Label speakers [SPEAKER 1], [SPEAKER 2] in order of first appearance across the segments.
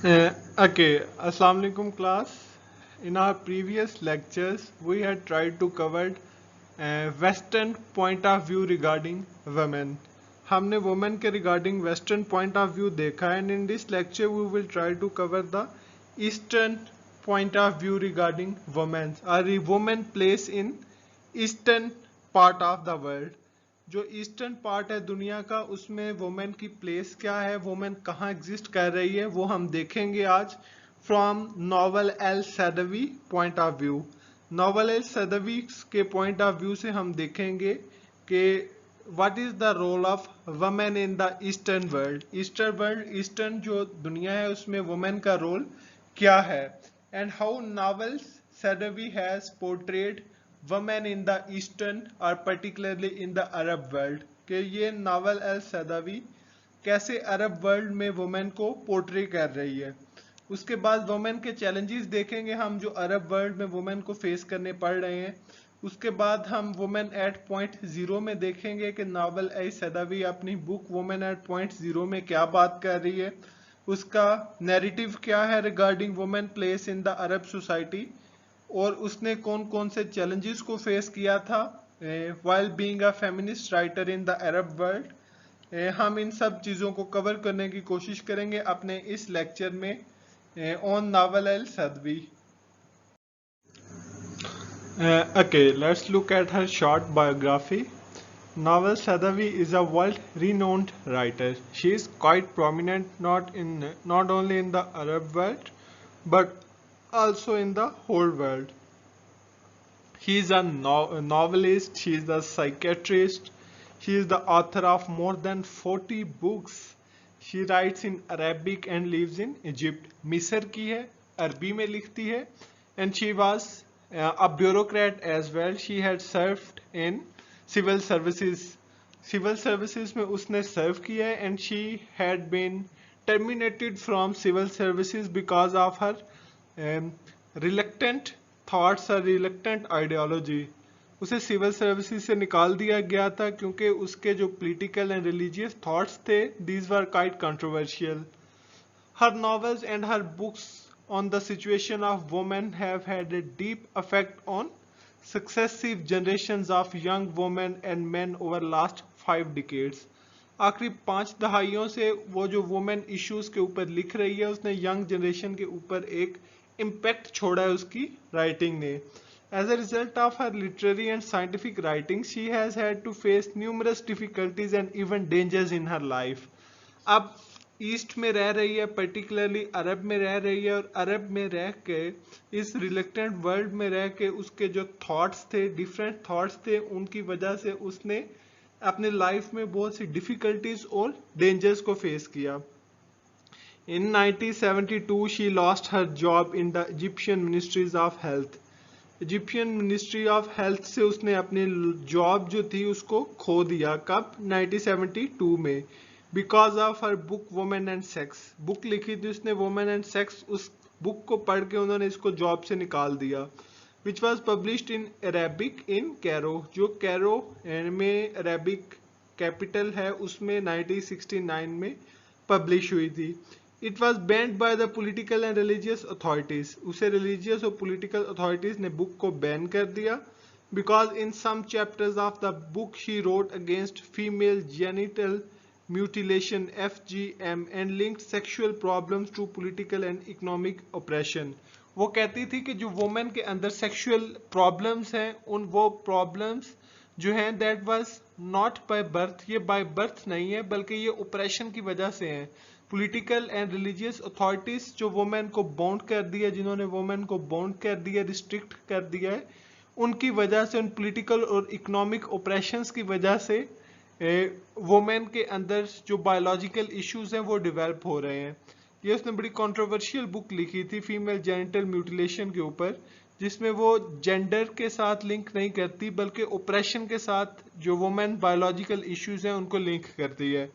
[SPEAKER 1] Okay, Assalamu alaikum class. In our previous lectures, we had tried to cover Western point of view regarding women. हमने women के regarding Western point of view देखा है, and in this lecture we will try to cover the Eastern point of view regarding women. Or women place in Eastern part of the world. जो eastern part है दुनिया का उसमें women की place क्या है, वुमेन कहाँ एग्जिस्ट कर रही है, वो हम देखेंगे आज from Nawal El Saadawi point of view. Nawal El Saadawi के पॉइंट ऑफ व्यू से हम देखेंगे कि what is the role of women in the eastern world. Eastern जो दुनिया है उसमें वुमेन का रोल क्या है, and how Nawal Saadawi has portrayed women in the eastern और particularly in the Arab world, कि ये नावल अल सदावी कैसे अरब वर्ल्ड में वुमेन को पोर्ट्रे कर रही है। उसके बाद वुमेन के चैलेंजेस देखेंगे हम जो अरब वर्ल्ड में वुमेन को फेस करने पड़ रहे हैं। उसके बाद हम वुमेन एट पॉइंट जीरो में देखेंगे कि नावल अल सदावी अपनी book women at point zero में क्या बात कर रही है, उसका नैरेटिव क्या है regarding women place in the Arab society, और उसने कौन कौन से चैलेंजेस को फेस किया था while being a feminist writer in the Arab world. हम इन सब चीज़ों को कवर करने की कोशिश करेंगे अपने इस लेक्चर में on Nawal El Saadawi. Okay, let's look at her short biography. Nawal Saadawi is a world-renowned writer. She is quite prominent not only in the Arab world but also in the whole world. He is a novelist, she is a psychiatrist, she is the author of more than 40 books. She writes in Arabic and lives in Egypt. मिस्र की है, अरबी में लिखती है, and she was a bureaucrat as well. She had served in civil services. Civil services में उसने serve किया है, and she had been terminated from civil services because of her reluctant thoughts और रिलेक्टेंट आइडियोलॉजी। उसे civil services से निकाल दिया गया था क्योंकि उसके जो पॉलिटिकल एंड रिलीजियस थॉट्स थे these were quite controversial. Her novels and her books on the situation of women have had a deep effect on successive generations of young women and main over last 5 decades. आखिरी 5 दहाइयों से वो जो women issues के ऊपर लिख रही है उसने यंग जनरेशन के ऊपर एक इम्पैक्ट छोड़ा है उसकी राइटिंग ने। As a result of her literary and scientific writing she has had to face numerous difficulties and even dangers in her life. अब ईस्ट में रह रही है, पर्टिकुलरली अरब में रह रही है, और अरब में रह के इस रिलेक्टेंट वर्ल्ड में रह के उसके जो थॉट्स थे, डिफरेंट थॉट्स थे, उनकी वजह से उसने अपने लाइफ में बहुत सी डिफिकल्टीज और डेंजर्स को फेस किया। In 1972, she lost her job in the Egyptian Ministries of Health. Egyptian Ministry of Health से उसने अपनी जॉब जो थी उसको खो दिया। कब? 1972 में। Because of her book Women and Sex. Book लिखी थी उसने Women and Sex, उस बुक को पढ़ के उन्होंने इसको जॉब से निकाल दिया। Which was published in Arabic in Cairo. जो कैरो में अरेबिक कैपिटल है उसमें 1969 में पब्लिश हुई थी। It was banned by the political and religious authorities. उसे religious और political authorities ने बुक को बैन कर दिया because in some chapters of the book she wrote against female genital mutilation (FGM) and linked sexual problems to political and economic oppression. वो कहती थी कि जो वुमेन के अंदर सेक्सुअल प्रॉब्लम्स हैं उन वो प्रॉब्लम्स जो हैं that was not by birth, ये बाय बर्थ नहीं है बल्कि ये ऑपरेशन की वजह से हैं। पॉलिटिकल एंड रिलीजियस अथॉरिटीज जो वुमेन को बाउंड कर दिया, जिन्होंने वुमेन को बाउंड कर दिया, रिस्ट्रिक्ट कर दिया है, उनकी वजह से, उन पॉलिटिकल और इकोनॉमिक ऑपरेशंस की वजह से वुमेन के अंदर जो बायोलॉजिकल इश्यूज हैं वो डेवलप हो रहे हैं। ये उसने बड़ी कंट्रोवर्शियल बुक लिखी थी फीमेल जेनिटल म्यूटिलेशन के ऊपर, जिसमें वो जेंडर के साथ लिंक नहीं करती बल्कि ऑपरेशन के साथ जो वुमेन बायोलॉजिकल इश्यूज हैं उनको लिंक करती है।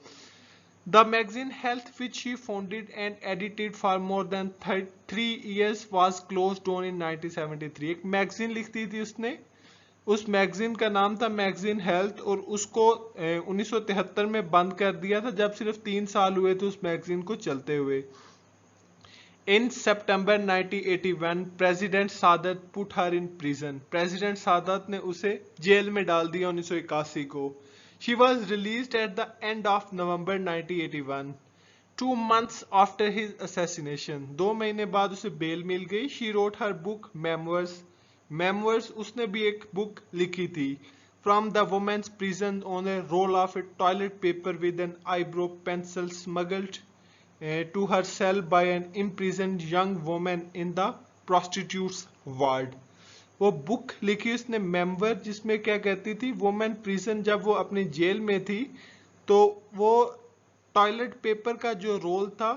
[SPEAKER 1] The magazine Health, which she founded and edited for more than 3 years, was closed down in 1973. एक मैगजीन लिखती थी उसने, उस मैगजीन का नाम था मैगजीन हेल्थ, और उसको 1973 में बंद कर दिया था जब सिर्फ 3 साल हुए थे उस मैगजीन को चलते हुए। In September 1981, President Sadat put her in prison. President Sadat ने उसे जेल में डाल दिया 1981 को. She was released at the end of November 1981. 2 months after his assassination, 2 महीने बाद उसे बेल मिल गई. She wrote her book Memoirs. Memoirs उसने भी एक बुक लिखी थी. From the woman's prison on a roll of a toilet paper with an eyebrow pencil smuggled to her cell by an imprisoned young woman in the prostitutes ward. वो book लिखी उसने member, जिसमें क्या कहती थी, women prison जब वो अपनी जेल में थी तो वो टॉयलेट पेपर का जो रोल था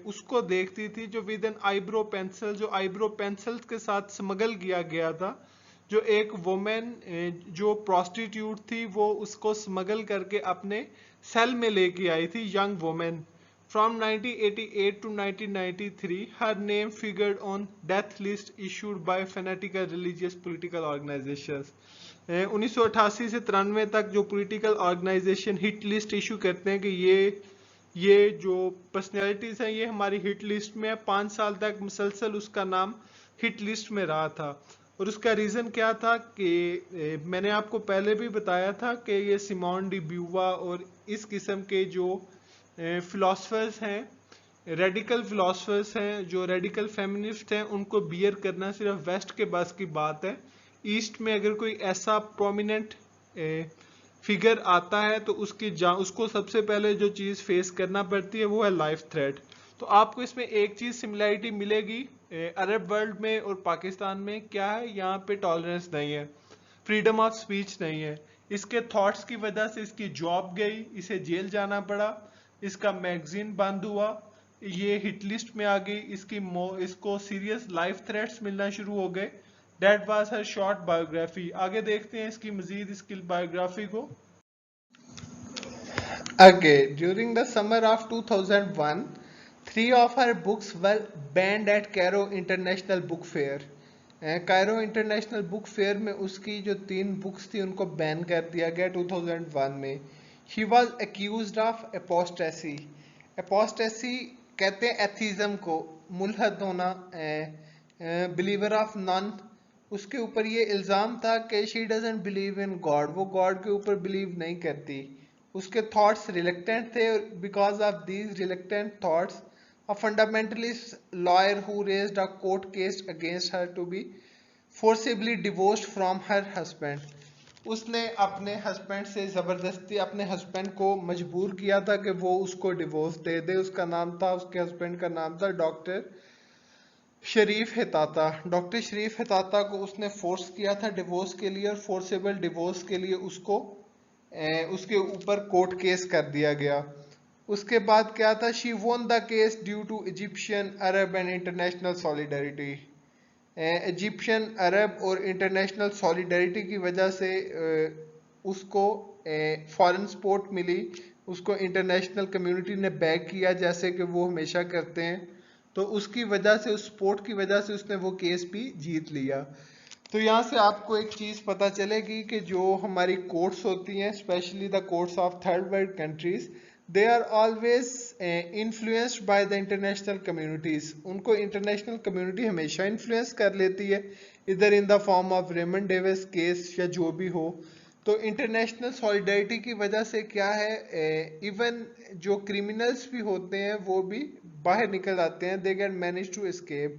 [SPEAKER 1] उसको देखती थी, जो विद एन आईब्रो पेंसिल, जो आईब्रो पेंसिल के साथ स्मगल किया गया था. जो एक वुमेन जो प्रोस्टिट्यूट थी वो उसको स्मगल करके अपने सेल में लेके आई थी, young women. From 1988 to 1993, her name figured on death list issued by fanatical religious political organizations. 1988 से 93 तक जो political organization hit list issue करते हैं कि ये जो पर्सनैलिटीज हैं ये हमारी हिट लिस्ट में है. 5 साल तक मुसलसल उसका नाम हिट लिस्ट में रहा था. और उसका रीज़न क्या था कि मैंने आपको पहले भी बताया था कि ये सिमोन डी ब्यूवा और इस किस्म के जो फिलोसफर्स हैं, रेडिकल फिलोसफर्स हैं, जो रेडिकल फेमिनिस्ट हैं, उनको बियर करना सिर्फ वेस्ट के बस की बात है. ईस्ट में अगर कोई ऐसा प्रोमिनेंट फिगर आता है तो उसको सबसे पहले जो चीज़ फेस करना पड़ती है वो है लाइफ थ्रेट. तो आपको इसमें एक चीज़ सिमिलैरिटी मिलेगी अरब वर्ल्ड में और पाकिस्तान में. क्या है, यहाँ पे टॉलरेंस नहीं है, फ्रीडम ऑफ स्पीच नहीं है. इसके थॉट्स की वजह से इसकी जॉब गई, इसे जेल जाना पड़ा, इसका मैगजीन बंद हुआ, ये हिट लिस्ट में आ गई, इसको सीरियस लाइफ थ्रेट्स मिलना शुरू हो गए. That was her short biography. आगे देखते हैं इसकी मजीद इसकी बायोग्राफी को.
[SPEAKER 2] Okay, during the summer of 2001, three of her books were banned at Cairo International Book Fair. Cairo international book fair में उसकी जो 3 बुक्स थी उनको बैन कर दिया गया 2001 में. She was accused of apostasy. Apostasy कहते हैं एथीज्म को, मुल्हद होना, बिलीवर ऑफ नॉन. उसके ऊपर ये इल्ज़ाम था कि she doesn't believe in God, वो गॉड के ऊपर बिलीव नहीं करती. उसके थॉट्स रिलेक्टेंट थे. Because of these reluctant thoughts, a fundamentalist lawyer who raised a court case against her to be forcibly divorced from her husband. उसने अपने husband से ज़बरदस्ती अपने हस्बैंड को मजबूर किया था कि वो उसको डिवोर्स दे दे. उसका नाम था, उसके हस्बैंड का नाम था डॉक्टर शरीफ हिताता. डॉक्टर शरीफ हिताता को उसने फोर्स किया था डिवोर्स के लिए, और फोर्सेबल डिवोर्स के लिए उसको उसके ऊपर कोर्ट केस कर दिया गया. उसके बाद क्या था, she won the case due to Egyptian, Arab and international solidarity. Egyptian, Arab और इंटरनेशनल सॉलिडरिटी की वजह से उसको फॉरेन सपोर्ट मिली. उसको इंटरनेशनल कम्युनिटी ने बैक किया जैसे कि वो हमेशा करते हैं. तो उसकी वजह से, उस सपोर्ट की वजह से उसने वो केस भी जीत लिया. तो यहाँ से आपको एक चीज़ पता चलेगी कि जो हमारी कोर्ट्स होती हैं, specially the courts of third world countries, they are always influenced by the international communities. उनको international community हमेशा influence कर लेती है, इधर in the form of Raymond Davis case या जो भी हो. तो इंटरनेशनल सॉलिडरिटी की वजह से क्या है, इवन जो क्रिमिनल्स भी होते हैं वो भी बाहर निकल आते हैं. they can manage to escape.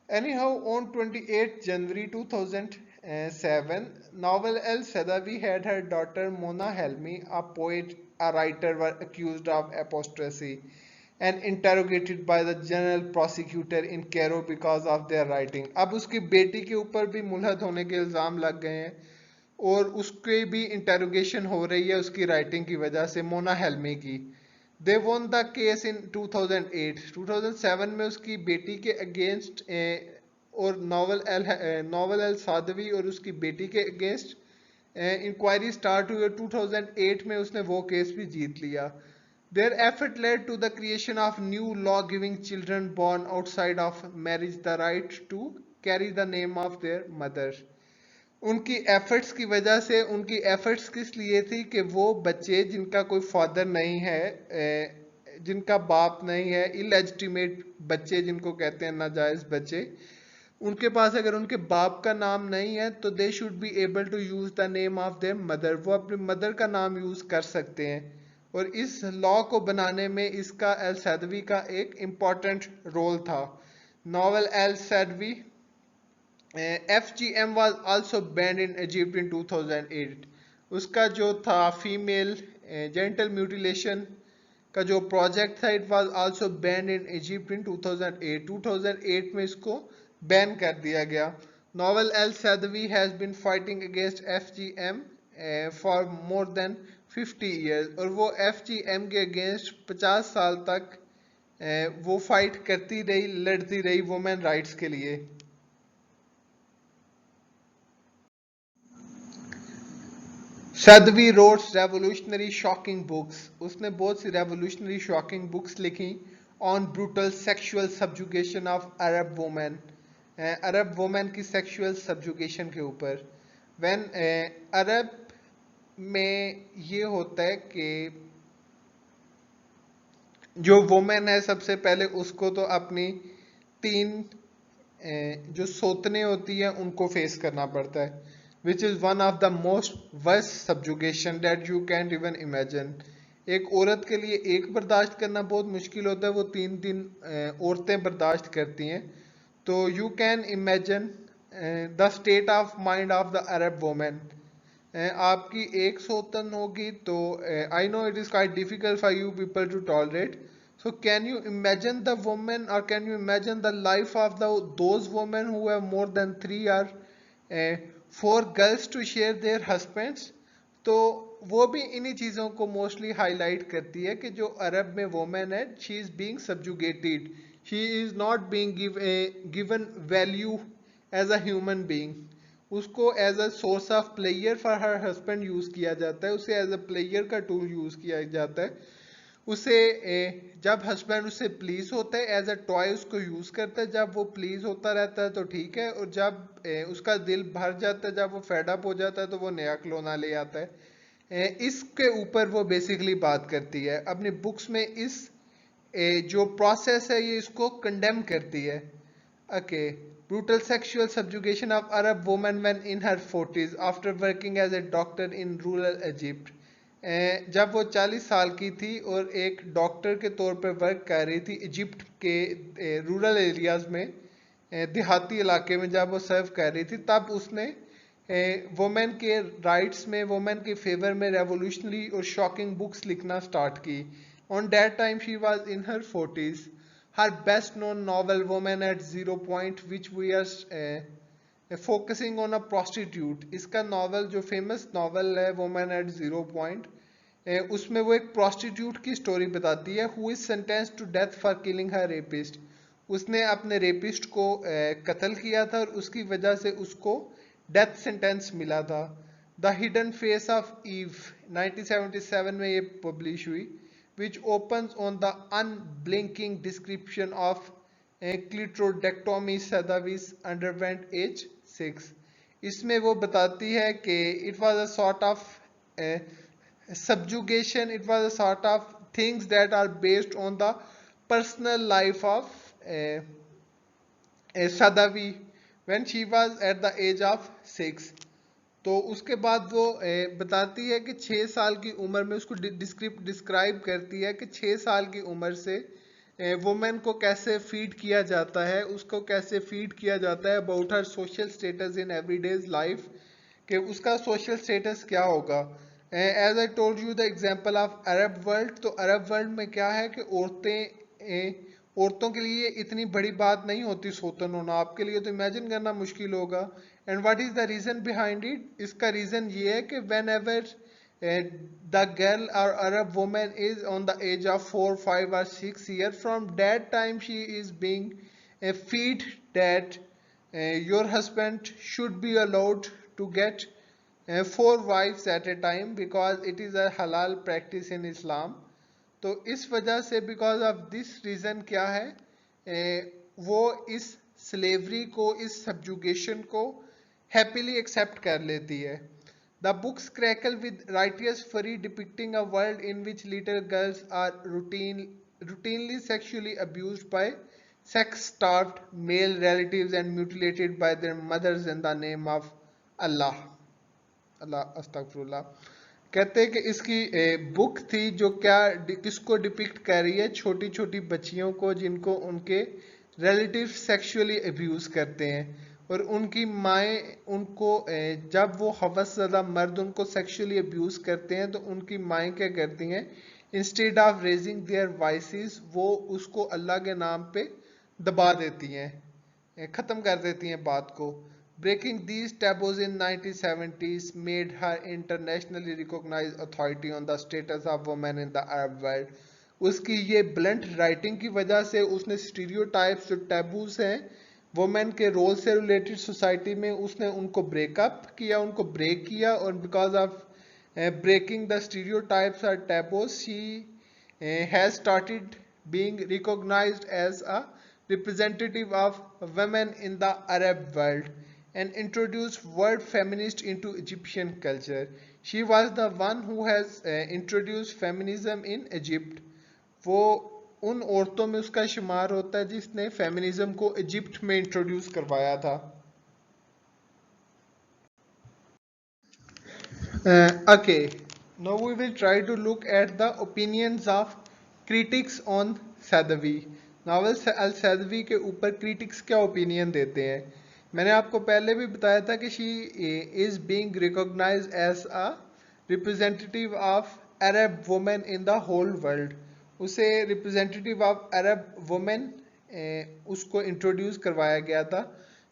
[SPEAKER 2] Anyhow, on 28 January 2007, Nawal El Saadawi had her daughter Mona Helmi, a poet, a writer, were accused of apostasy and interrogated by the general prosecutor in Cairo because of their writing. अब उसकी बेटी के ऊपर भी मुलहद होने के इल्ज़ाम लग गए हैं और उसकी भी इंटेरोगेशन हो रही है उसकी राइटिंग की वजह से, मोना हेल्मी की. दे वोन द केस इन 2008. 2007 में उसकी बेटी के अगेंस्ट और नावल एल सादवी और उसकी बेटी के अगेंस्ट इंक्वायरी स्टार्ट हुई. 2008 में उसने वो केस भी जीत लिया. Their effort led to the creation of new law giving children born outside of marriage the right to carry the name of their mother. उनकी एफर्ट्स की वजह से, उनकी एफर्ट्स किस लिए थी कि वो बच्चे जिनका कोई फादर नहीं है, जिनका बाप नहीं है, इलेजिटिमेट बच्चे जिनको कहते हैं, नाजायज बच्चे, उनके पास अगर उनके बाप का नाम नहीं है तो they should be able to use the name of their mother, वो अपनी मदर का नाम यूज कर सकते हैं। और इस लॉ को बनाने में इसका एल सदवी का एक इम्पॉर्टेंट रोल था। Nawal El Saadawi FGM was also banned in Egypt in 2008। उसका जो था फीमेल जेंटल म्यूटिलेशन का जो प्रोजेक्ट था, it was also ban in Egypt in 2008। 2008 में इसको बैन कर दिया गया। Nawal El Saadawi has been fighting against FGM for more than 50 years, और वो FGM के अगेंस्ट 50 साल तक वो फाइट करती रही, लड़ती रही वुमेन राइट्स के लिए। सदवी रोट्स रेवोल्यूशनरी शॉकिंग बुक्स, उसने बहुत सी रेवोल्यूशनरी शॉकिंग बुक्स लिखी on brutal sexual subjugation of Arab women, Arab women की सेक्सुअल सब्जुगेशन के ऊपर। व्हेन अरब में ये होता है कि जो वुमेन है सबसे पहले उसको तो अपनी तीन जो सोतने होती है उनको फेस करना पड़ता है, which is one of the most worst subjugation that you can even imagine. एक औरत के लिए एक बर्दाश्त करना बहुत मुश्किल होता है, वो तीन तीन औरतें बर्दाश्त करती हैं। तो you can imagine the state of mind of the Arab women. आपकी एक सोतन होगी तो I know it is quite difficult for you people to tolerate. So can you imagine the woman, or can you imagine the life of those women who have more than 3 or 4 girls to share their husbands? तो वो भी इन्हीं चीज़ों को mostly highlight करती है कि जो अरब में वोमेन है, she is being subjugated, she is not being given value as a human being. उसको as a source of player for her husband use किया जाता है, उसे एज अ प्लेयर का टूल यूज़ किया जाता है। उसे जब हस्बैंड उससे प्लीज होता है एज अ टॉय उसको यूज करता है, जब वो प्लीज होता रहता है तो ठीक है, और जब उसका दिल भर जाता है, जब वो फेडअप हो जाता है तो वो नया खिलौना ले आता है। इसके ऊपर वो बेसिकली बात करती है अपनी बुक्स में। इस जो प्रोसेस है ये इसको कंडेम करती है। Okay, brutal sexual subjugation of Arab women when in her 40s after working as a doctor in rural Egypt. जब वो 40 साल की थी और एक डॉक्टर के तौर पर वर्क कर रही थी इजिप्ट के रूरल एरियाज में, देहाती इलाके में जब वो सर्व कर रही थी, तब उसने वुमेन के राइट्स में, वुमेन के फेवर में रेवोल्यूशनरी और शॉकिंग बुक्स लिखना स्टार्ट की। On that time she was in her 40s। Her best known novel women at zero point which we are focusing on a prostitute, इसका novel जो famous novel है women at zero point, उसमें वो एक prostitute की story बताती है who is sentence to death for killing her rapist. उसने अपने रेपिस्ट को कत्ल किया था और उसकी वजह से उसको डेथ सेंटेंस मिला था। The hidden face of Eve 1977 में ये पब्लिश हुई, which opens on the unblinking description of clitoridectomy Saadawi's underwent age 6। इसमें वो बताती है कि it was a sort of subjugation, it was a sort of things that are based on the personal life of Saadawi when she was at the age of 6। तो उसके बाद वो बताती है कि 6 साल की उम्र में उसको डिस्क्राइब करती है कि 6 साल की उम्र से वुमेन को कैसे फीड किया जाता है, उसको कैसे फीड किया जाता है about her social status in everyday life, कि उसका सोशल स्टेटस क्या होगा। As I told you the example of Arab world, तो अरब वर्ल्ड में क्या है कि औरतों के लिए इतनी बड़ी बात नहीं होती सोतन होना, आपके लिए तो इमेजिन करना मुश्किल होगा। And what is the reason behind it? इसका रीजन ये है कि व्हेन एवर द गर्ल और Arab women is on the age of 4, 5 or 6 year, from that time she is being feed that your husband should be allowed to get 4 wives at a time because it is a halal practice in Islam। तो इस वजह से because of this reason क्या है, वो इस slavery को, इस सब्जुगेशन को हैप्पीली एक्सेप्ट कर लेती है। The books crackle with righteous fury depicting a world in which little girls are routine routinely sexually abused by sex-starved male relatives and mutilated by their mothers in the name of Allah. अल्लाह अस्तगफुरुल्लाह। कहते हैं कि इसकी book थी जो क्या किसको depict कर रही है, छोटी छोटी बच्चियों को जिनको उनके रिलेटिव सेक्सुअली अब्यूज करते हैं, और उनकी माएँ उनको जब वो हवसज़दा मर्द उनको सेक्सुअली अब्यूज करते हैं तो उनकी माएँ क्या करती हैं, instead of raising their voices वो उसको अल्लाह के नाम पे दबा देती हैं, ख़त्म कर देती हैं बात को। Breaking these taboos in 1970s made her internationally recognized authority on the status of women in the Arab world. उसकी ये ब्लंट राइटिंग की वजह से उसने स्टीरियोटाइप्स जो टैबूज हैं वुमेन के रोल से रिलेटेड सोसाइटी में, उसने उनको ब्रेकअप किया, उनको ब्रेक किया, और because of breaking the stereotypes or taboos, she has started being recognized as a representative of women in the Arab world and introduced word feminist into Egyptian culture. She was the one who has introduced feminism in Egypt. वो उन औरतों में उसका शुमार होता है जिसने feminism को इजिप्ट में इंट्रोड्यूस करवाया था। Okay, now we will try to look at the opinions of critics on Saadawi. Nawal El Saadawi के ऊपर क्रिटिक्स क्या ओपिनियन देते हैं। मैंने आपको पहले भी बताया था कि she is being recognized as a representative of Arab women in the whole world. उसे रिप्रेजेंटेटिव ऑफ अरब वुमेन उसको इंट्रोड्यूस करवाया गया था।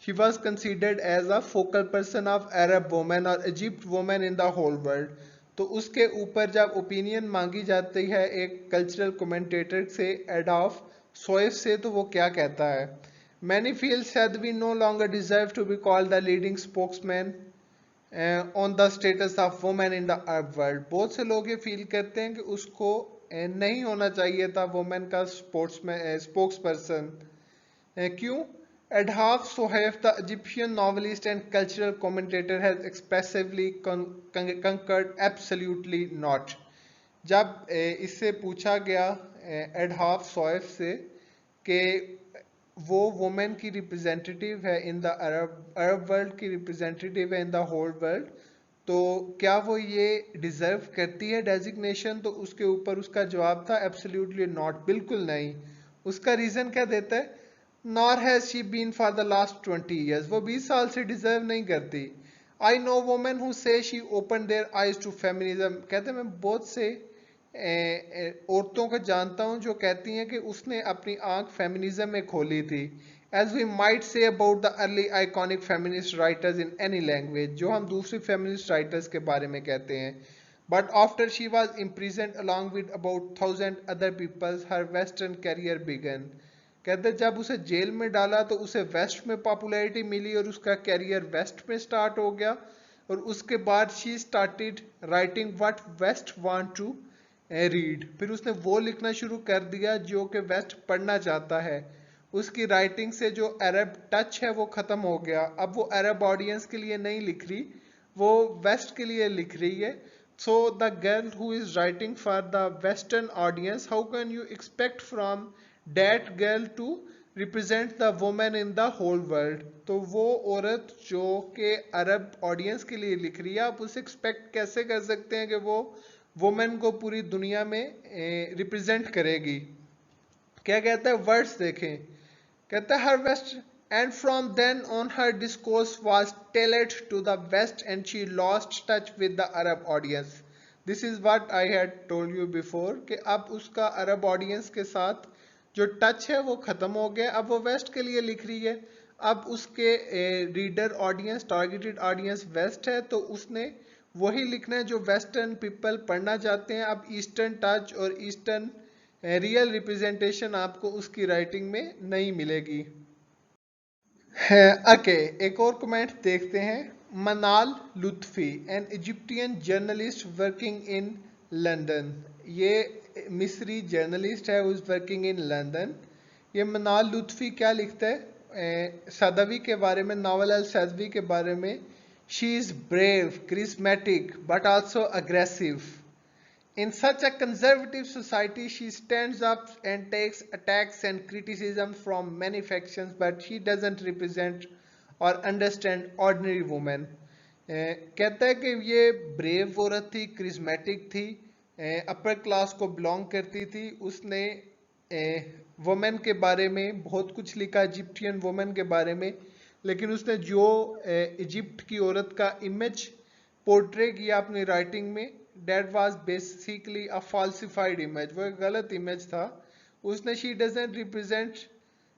[SPEAKER 2] She was considered as a focal person of Arab women और Egypt women in the whole world। तो उसके ऊपर जब ओपिनियन मांगी जाती है एक कल्चरल कमेंटेटर से, एडॉल्फ सोइफ से, तो वो क्या कहता है, Many feel Saadawi no longer deserve to be called the leading spokesman on the status of women in the Arab world। बहुत से लोग ये फील करते हैं कि उसको नहीं होना चाहिए था वुमेन का स्पोक्स पर्सन। क्यों? Adhaf Sohaif, the Egyptian novelist and cultural commentator, has expressively concurred absolutely not। जब इससे पूछा गया एडहाफ सोएफ से कि वो वुमेन की रिप्रेजेंटेटिव है इन द अरब वर्ल्ड की रिप्रेजेंटेटिव है इन द होल वर्ल्ड, तो क्या वो ये डिजर्व करती है डेजिग्नेशन, तो उसके ऊपर उसका जवाब था एब्सोल्युटली नॉट, बिल्कुल नहीं। उसका रीज़न क्या देता है, nor has she been for the last 20 years, वो 20 साल से डिजर्व नहीं करती। I know women who say she open their eyes to feminism, कहते मैं बहुत से औरतों को जानता हूँ जो कहती हैं कि उसने अपनी आंख फेमिनिज्म में खोली थी। As we might say about the early iconic feminist writers in any language, जो हम दूसरे फेमिनिस्ट राइटर्स के बारे में कहते हैं। But after she was imprisoned along with about 1000 other peoples her western career began. कहते जब उसे जेल में डाला तो उसे वेस्ट में पॉपुलैरिटी मिली और उसका कैरियर वेस्ट में स्टार्ट हो गया, और उसके बाद she started writing what west want to read. फिर उसने वो लिखना शुरू कर दिया जो कि वेस्ट पढ़ना चाहता है। उसकी राइटिंग से जो अरब टच है वो ख़त्म हो गया। अब वो अरब ऑडियंस के लिए नहीं लिख रही, वो वेस्ट के लिए लिख रही है। So the girl who is writing for the western audience, how can you expect from that girl to represent the woman in the whole world। तो वो औरत जो कि अरब ऑडियंस के लिए लिख रही है, आप उसे एक्सपेक्ट कैसे कर सकते हैं कि वो वुमेन को पूरी दुनिया में रिप्रेजेंट करेगी। क्या कहता है, वर्ड्स देखें, कहता है हर waste and from then on her discourse was tailored to the west and she lost touch with the Arab audience। This is what I had told you before कि अब उसका अरब ऑडियंस के साथ जो टच है वो ख़त्म हो गया। अब वो वेस्ट के लिए लिख रही है, अब उसके reader audience, targeted audience west है, तो उसने वही लिखना है जो वेस्टर्न पीपल पढ़ना चाहते हैं। अब ईस्टर्न टच और ईस्टर्न रियल रिप्रेजेंटेशन आपको उसकी राइटिंग में नहीं मिलेगी। ओके, एक और कमेंट देखते हैं। Manal Lutfi, an Egyptian journalist working in London, ये मिस्री जर्नलिस्ट है, उस वर्किंग इन लंदन। ये मनाल लुत्फी क्या लिखता है सादवी के बारे में, नावल अल सादवी के बारे में, she is brave, charismatic but also aggressive. In such a conservative society, she stands up and takes attacks and criticism from many factions, but she doesn't represent or understand ordinary women. कहता है कि ये brave औरत थी, charismatic थी, upper class को belong करती थी। उसने वुमेन के बारे में बहुत कुछ लिखा, इजिप्टियन वुमेन के बारे में, लेकिन उसने जो इजिप्ट की औरत का इमेज पोर्ट्रे किया अपनी राइटिंग में, that was basically a falsified image, वो एक गलत इमेज था। उसने she doesn't represent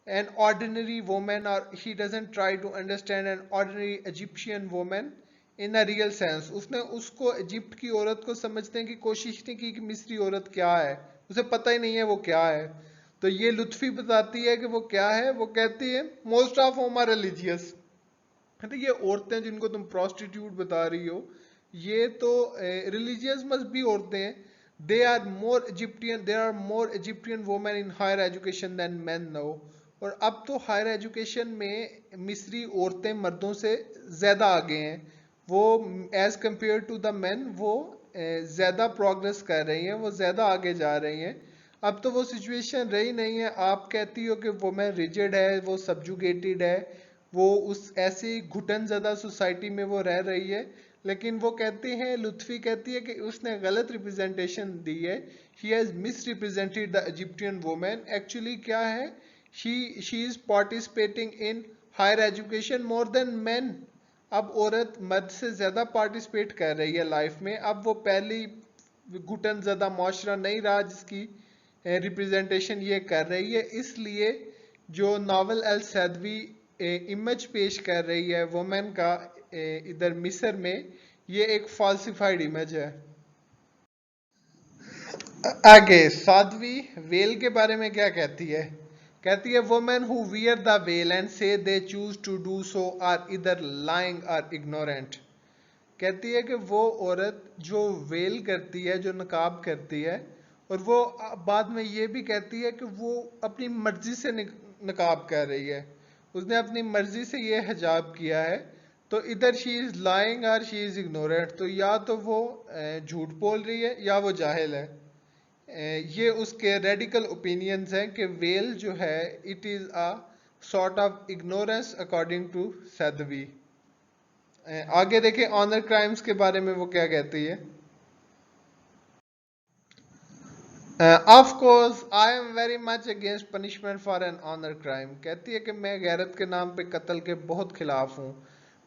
[SPEAKER 2] an ordinary women और she doesn't try to understand an ordinary Egyptian women in a real sense. उसने उसको इजिप्ट की औरत को समझने की कोशिश नहीं की कि मिस्री औरत क्या है, उसे पता ही नहीं है वो क्या है। तो ये लुत्फी बताती है कि वो क्या है। वो कहती है most of whom are religious. तो ये औरतें जिनको तुम प्रोस्टिट्यूट बता रही हो, ये तो रिलीजियस मस्ट भी औरतें हैं। They are more Egyptian, there are more Egyptian women in higher education than men now. और अब तो हायर एजुकेशन में मिस्री औरतें मर्दों से ज्यादा आगे हैं। वो as compare to the men वो ज्यादा प्रोग्रेस कर रही हैं, वो ज्यादा आगे जा रही हैं। अब तो वो सिचुएशन रही नहीं है। आप कहती हो कि वुमेन रिजिड है, वो सब्जुगेटेड है, वो उस ऐसी घुटन ज़्यादा सोसाइटी में वो रह रही है। लेकिन वो कहते हैं, लुत्फी कहती है कि उसने गलत रिप्रेजेंटेशन दी है। He has misrepresented the Egyptian women. Actually क्या है, she is participating in higher education more than man. अब औरत मर्द से ज़्यादा पार्टिसिपेट कर रही है लाइफ में। अब वो पहली घुटन ज़्यादा मुआशरा नहीं रहा जिसकी रिप्रेजेंटेशन ये कर रही है। इसलिए जो नावल अल सैदवी इमेज पेश कर रही है वुमेन का इधर मिस्र में, ये एक फॉल्सिफाइड इमेज है। आगे सादवी वेल के बारे में क्या कहती है। कहती है women who wear the veil and say they choose to do so are either lying और इग्नोरेंट। कहती है कि वो औरत जो वेल करती है, जो नकाब करती है, और वो बाद में ये भी कहती है कि वो अपनी मर्जी से नकाब कर रही है, उसने अपनी मर्जी से ये हिजाब किया है। तो इधर शी इज लाइंग और शी इज इग्नोरेंट। तो या तो वो झूठ बोल रही है या वो जाहिल है। ये उसके रेडिकल ओपिनियंस हैं कि वेल जो है it is a sort of ignorance according to Saadawi. आगे देखें ऑनर क्राइम्स के बारे में वो क्या कहती है। Of course I am very much against punishment for an honour crime. कहती है कि मैं गैरत के नाम पे कत्ल के बहुत खिलाफ हूँ,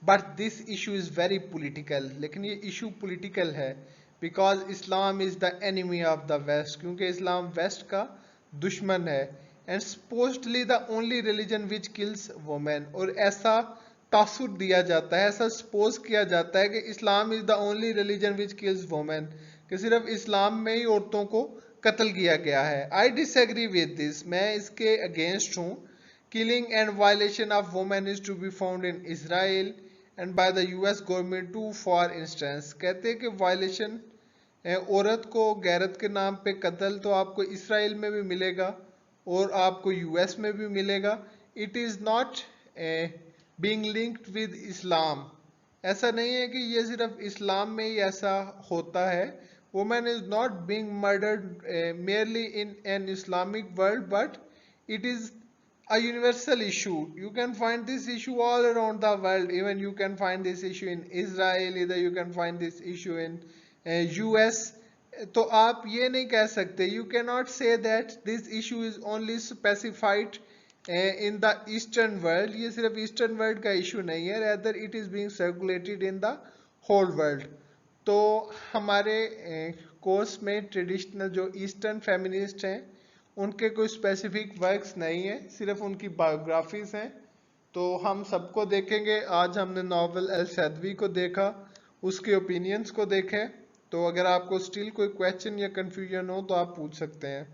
[SPEAKER 2] but this issue is very political. लेकिन ये इशू पॉलिटिकल है because Islam is the enemy of the west, क्योंकि इस्लाम वेस्ट का दुश्मन है and supposedly the only religion which kills women. और ऐसा तासुर दिया जाता है, ऐसा सपोज किया जाता है कि Islam is the only religion which kills women, कि सिर्फ इस्लाम में ही औरतों को कत्ल किया गया है। आई डिसएग्री विद दिस, मैं इसके अगेंस्ट हूँ। Killing and violation of women is to be found in Israel and by the US government too for instance. कहते हैं कि वायलेशन औरत को गैरत के नाम पे कत्ल तो आपको इसराइल में भी मिलेगा और आपको यूएस में भी मिलेगा। It is not being linked with इस्लाम। ऐसा नहीं है कि ये सिर्फ इस्लाम में ही ऐसा होता है। Woman is not being murdered merely in an Islamic world, but it is a universal issue. You can find this issue all around the world. Even you can find this issue in Israel, either you can find this issue in US. तो आप ये नहीं कह सकते, you cannot say that this issue is only specified in the Eastern world. ये सिर्फ Eastern world का issue नहीं है, rather it is being circulated in the whole world. तो हमारे कोर्स में ट्रेडिशनल जो ईस्टर्न फेमिनिस्ट हैं उनके कोई स्पेसिफिक वर्क्स नहीं है, सिर्फ उनकी बायोग्राफीज हैं। तो हम सबको देखेंगे। आज हमने नावल अल सैदवी को देखा, उसके ओपिनियंस को देखें। तो अगर आपको स्टिल कोई क्वेश्चन या कंफ्यूजन हो तो आप पूछ सकते हैं।